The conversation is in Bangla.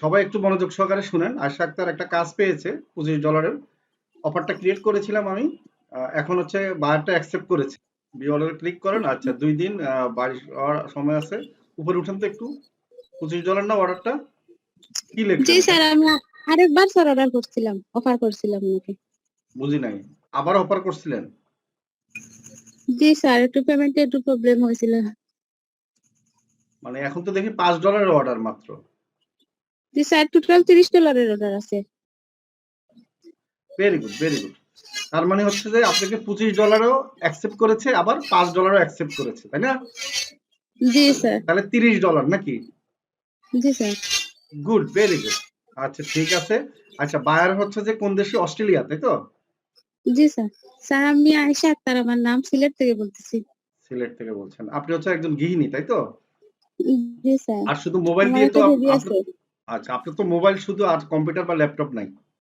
সবাই একটু মনোযোগ সহকারে শুনেন। আয়শা আক্তার একটা কাজ পেয়েছে $25 অফারটা ক্রিয়েট করেছিলাম আমি। এখন হচ্ছে বায়ারটা অ্যাকসেপ্ট করেছে। ভিউ অর্ডারে ক্লিক করেন। আচ্ছা 2 দিন বাড়ি হওয়ার সময় আছে। উপরে উঠেন তো একটু। $25 না অর্ডারটা? কি জি লিখছেন এটা? স্যার, আমি আরেকবার স্যার অর্ডার করছিলাম, অফার করছিলাম নাকি? বুঝি নাই। আবার অফার করছিলেন? জি স্যার, একটু পেমেন্টে একটু প্রবলেম হয়েছিল। মানে এখন তো দেখি $5 এর অর্ডার মাত্র। জি স্যার, টোটাল $30 অর্ডার আছে। Very good, very good. তার মানে হচ্ছে যে আপনাকে $25ও অ্যাকসেপ্ট করেছে, আবার $5ও অ্যাকসেপ্ট করেছে, তাই না? জি স্যার। তাহলে $30 নাকি? জি স্যার। Good, very good. আচ্ছা ঠিক আছে। আচ্ছা বায়ার হচ্ছে যে কোন দেশে? অস্ট্রেলিয়া, তাই তো? জি স্যার। স্যার আমি আয়েশা আক্তার, আমার নাম, সিলেট থেকে বলতেছি। সিলেট থেকে বলছেন। আপনি হচ্ছে একজন গৃহিণী, তাই তো? জি স্যার। আর শুধু মোবাইল আমার দিয়ে তো একটা বেবি আপনি, আছে। আচ্ছা আপনার তো মোবাইল শুধু, আর কম্পিউটার বা ল্যাপটপ নাই।